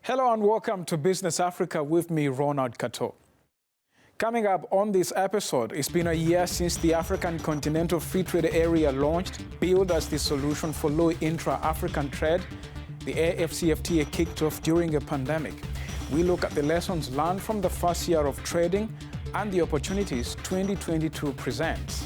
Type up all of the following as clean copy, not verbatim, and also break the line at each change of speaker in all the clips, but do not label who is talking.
Hello and welcome to Business Africa with me, Ronald Kato. Coming up on this episode, it's been a year since the African Continental Free Trade Area launched, billed as the solution for low intra-African trade. The AfCFTA kicked off during a pandemic. We look at the lessons learned from the first year of trading and the opportunities 2022 presents.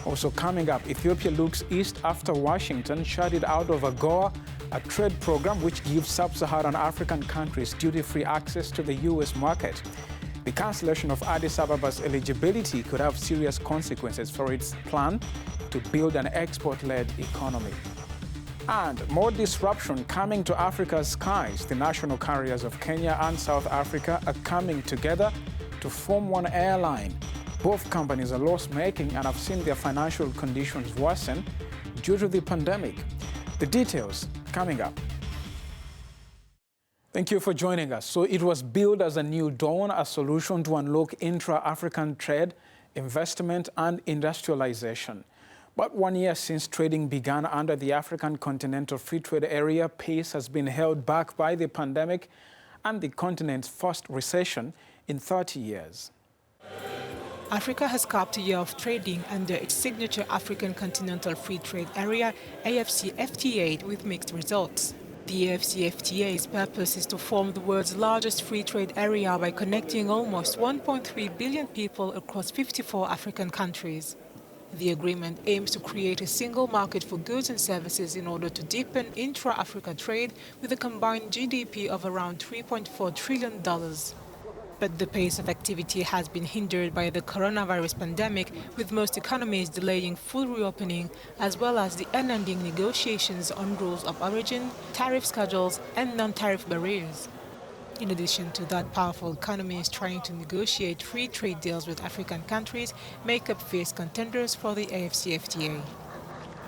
Also coming up, Ethiopia looks east after Washington shut it out of AGOA, a trade program which gives sub-Saharan African countries duty-free access to the US market. The cancellation of Addis Ababa's eligibility could have serious consequences for its plan to build an export-led economy. And more disruption coming to Africa's skies. The national carriers of Kenya and South Africa are coming together to form one airline. Both companies are loss-making and have seen their financial conditions worsen due to the pandemic. The details coming up. Thank you for joining us. So it was billed as a new dawn, a solution to unlock intra-African trade, investment and industrialization. But 1 year since trading began under the African Continental Free Trade Area, pace has been held back by the pandemic and the continent's first recession in 30 years.
Africa has capped a year of trading under its signature African Continental Free Trade Area, AfCFTA, with mixed results. The AfCFTA's purpose is to form the world's largest free trade area by connecting almost 1.3 billion people across 54 African countries. The agreement aims to create a single market for goods and services in order to deepen intra-Africa trade with a combined GDP of around $3.4 trillion. But the pace of activity has been hindered by the coronavirus pandemic, with most economies delaying full reopening, as well as the unending negotiations on rules of origin, tariff schedules, and non-tariff barriers. In addition to that, powerful economies trying to negotiate free trade deals with African countries make up fierce contenders for the AfCFTA.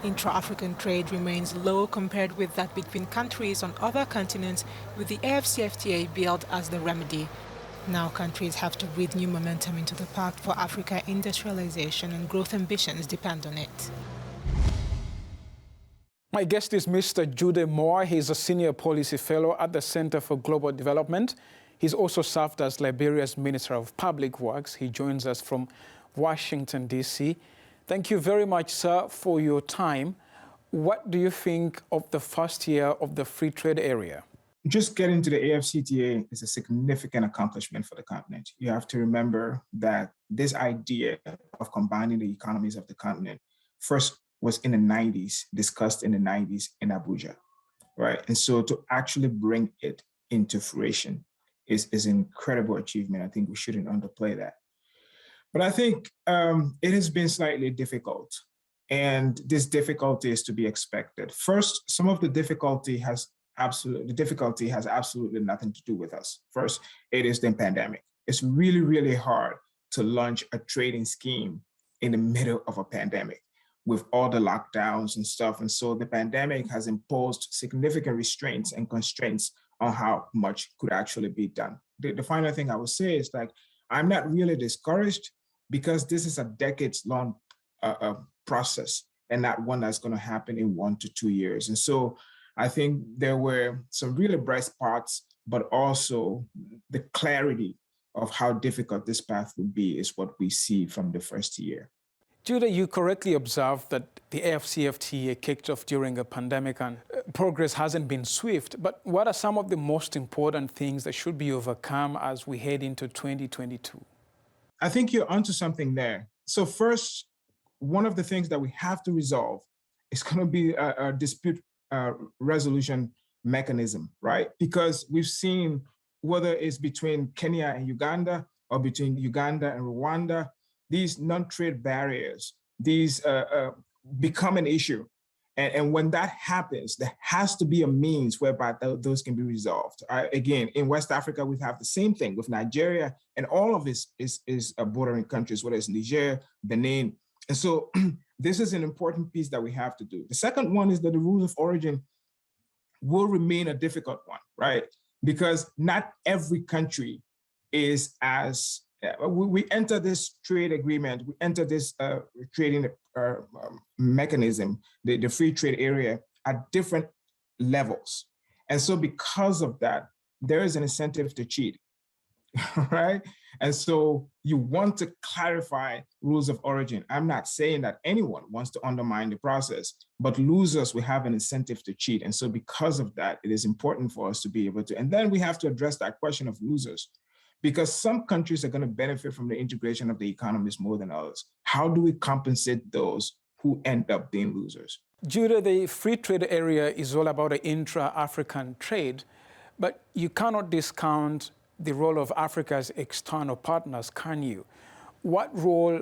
Intra-African trade remains low compared with that between countries on other continents, with the AfCFTA billed as the remedy. Now countries have to breathe new momentum into the pact for Africa. Industrialization and growth ambitions depend on it.
My guest is Mr. Jude Moore. He's a senior policy fellow at the Center for Global Development. He's also served as Liberia's Minister of Public Works. He joins us from Washington, D.C. Thank you very much, sir, for your time. What do you think of the first year of the free trade area?
Just getting to the AfCFTA is a significant accomplishment for the continent. You have to remember that this idea of combining the economies of the continent first was in the 90s, discussed in the 90s in Abuja, right? And so to actually bring it into fruition is an incredible achievement. I think we shouldn't underplay that. But I think it has been slightly difficult, and this difficulty is to be expected. First, some of the difficulty has absolutely nothing to do with us. First, it is the pandemic. It's really, really hard to launch a trading scheme in the middle of a pandemic with all the lockdowns and stuff. And so the pandemic has imposed significant restraints and constraints on how much could actually be done. The final thing I would say is, like, I'm not really discouraged, because this is a decades-long process and not one that's going to happen in 1 to 2 years. And so I think there were some really bright spots, but also the clarity of how difficult this path would be is what we see from the first year.
Judah, you correctly observed that the AfCFTA kicked off during a pandemic and progress hasn't been swift. But what are some of the most important things that should be overcome as we head into 2022?
I think you're onto something there. So first, one of the things that we have to resolve is going to be a dispute resolution mechanism, right? Because we've seen, whether it's between Kenya and Uganda or between Uganda and Rwanda, these non-trade barriers, these become an issue. And when that happens, there has to be a means whereby those can be resolved. Again, in West Africa, we have the same thing with Nigeria, and all of this is bordering countries, whether it's Niger, Benin. And so this is an important piece that we have to do. The second one is that the rules of origin will remain a difficult one, right? Because not every country is as we enter this trade agreement, we enter this trading mechanism, the free trade area, at different levels. And so because of that, there is an incentive to cheat, right? And so you want to clarify rules of origin. I'm not saying that anyone wants to undermine the process, but losers will have an incentive to cheat. And so because of that, it is important for us to be able to, and then we have to address that question of losers, because some countries are going to benefit from the integration of the economies more than others. How do we compensate those who end up being losers?
Judah, the free trade area is all about the intra-African trade, but you cannot discount the role of Africa's external partners, can you? What role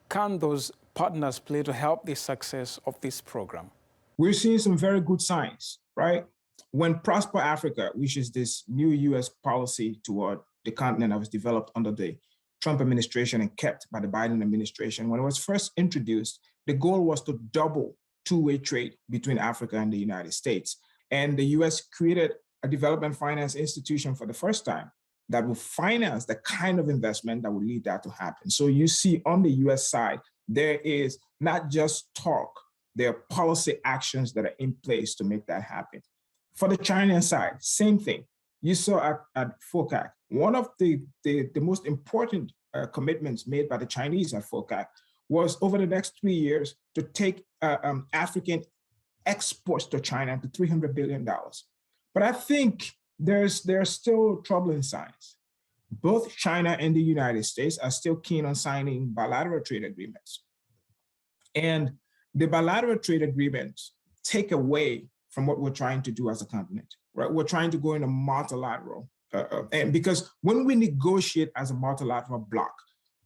can those partners play to help the success of this program?
We're seeing some very good signs, right? When Prosper Africa, which is this new US policy toward the continent that was developed under the Trump administration and kept by the Biden administration, when it was first introduced, the goal was to double two-way trade between Africa and the United States. And the US created a development finance institution for the first time that will finance the kind of investment that will lead that to happen. So you see on the US side, there is not just talk, there are policy actions that are in place to make that happen. For the Chinese side, same thing. You saw at FOCAC, one of the most important commitments made by the Chinese at FOCAC was over the next 3 years to take African exports to China to $300 billion. But I think there are still troubling signs. Both China and the United States are still keen on signing bilateral trade agreements. And the bilateral trade agreements take away from what we're trying to do as a continent, right? We're trying to go in a multilateral, and because when we negotiate as a multilateral bloc,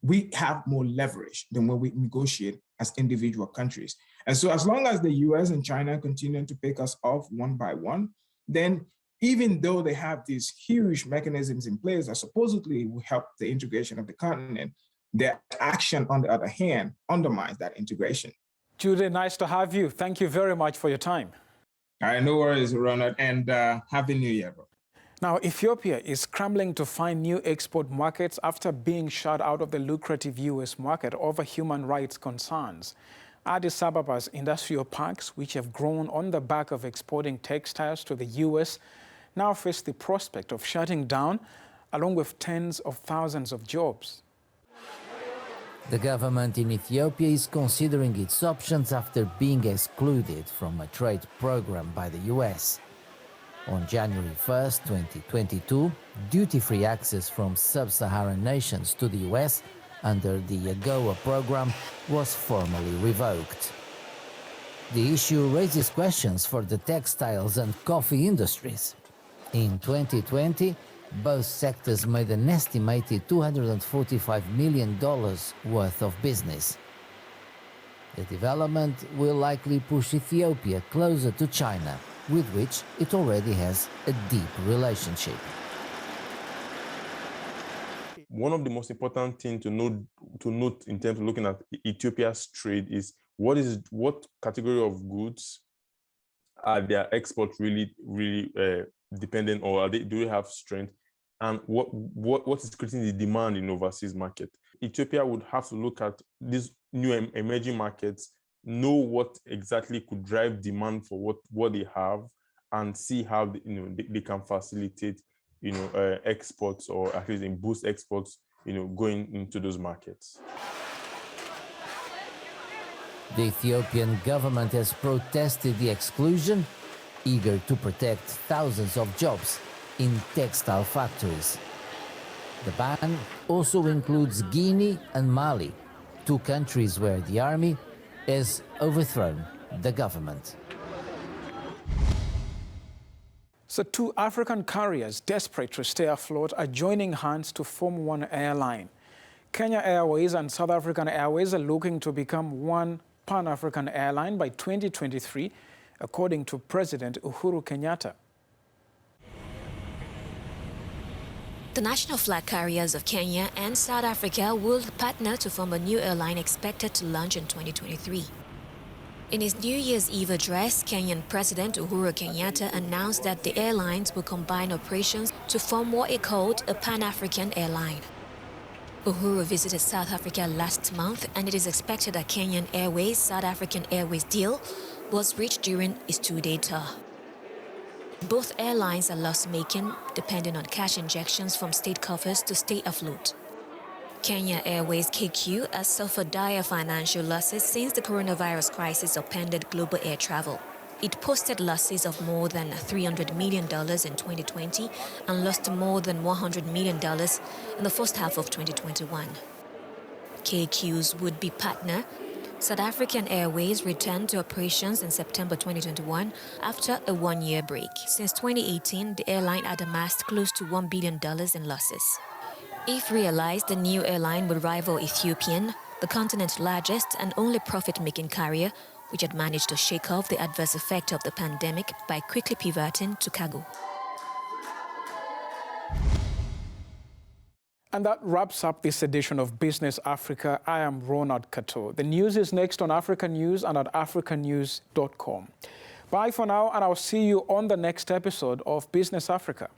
we have more leverage than when we negotiate as individual countries. And so as long as the US and China continue to pick us off one by one, then even though they have these huge mechanisms in place that supposedly will help the integration of the continent, their action, on the other hand, undermines that integration.
Judah, nice to have you. Thank you very much for your time.
All right, no worries, Ronald, and Happy New Year, bro.
Now, Ethiopia is scrambling to find new export markets after being shut out of the lucrative US market over human rights concerns. Addis Ababa's industrial parks, which have grown on the back of exporting textiles to the US, now face the prospect of shutting down, along with tens of thousands of jobs.
The government in Ethiopia is considering its options after being excluded from a trade program by the US. On January 1st, 2022, duty-free access from sub-Saharan nations to the US under the AGOA program was formally revoked. The issue raises questions for the textiles and coffee industries. In 2020, both sectors made an estimated $245 million worth of business. The development will likely push Ethiopia closer to China, with which it already has a deep relationship.
One of the most important things to note in terms of looking at Ethiopia's trade is what category of goods are their exports really dependent, or do they have strength, and what is creating the demand in overseas market. Ethiopia would have to look at these new emerging markets, know what exactly could drive demand for what they have, and see how they can facilitate exports, or at least boost exports going into those markets.
The Ethiopian government has protested the exclusion, eager to protect thousands of jobs in textile factories. The ban also includes Guinea and Mali, two countries where the army has overthrown the government.
So 2 African carriers desperate to stay afloat are joining hands to form one airline. Kenya Airways and South African Airways are looking to become one Pan-African airline by 2023, according to President Uhuru Kenyatta.
The national flag carriers of Kenya and South Africa will partner to form a new airline expected to launch in 2023. In his New Year's Eve address, Kenyan President Uhuru Kenyatta announced that the airlines will combine operations to form what he called a Pan-African airline. Uhuru visited South Africa last month, and it is expected that Kenyan Airways' South African Airways deal was reached during his two-day tour. Both airlines are loss-making, depending on cash injections from state coffers to stay afloat. Kenya Airways KQ has suffered dire financial losses since the coronavirus crisis upended global air travel. It posted losses of more than $300 million in 2020 and lost more than $100 million in the first half of 2021. KQ's would-be partner, South African Airways, returned to operations in September 2021 after a one-year break. Since 2018, the airline had amassed close to $1 billion in losses. If realized, the new airline would rival Ethiopian, the continent's largest and only profit-making carrier, which had managed to shake off the adverse effect of the pandemic by quickly pivoting to cargo.
And that wraps up this edition of Business Africa. I am Ronald Kato. The news is next on Africanews and at africanews.com. Bye for now, and I'll see you on the next episode of Business Africa.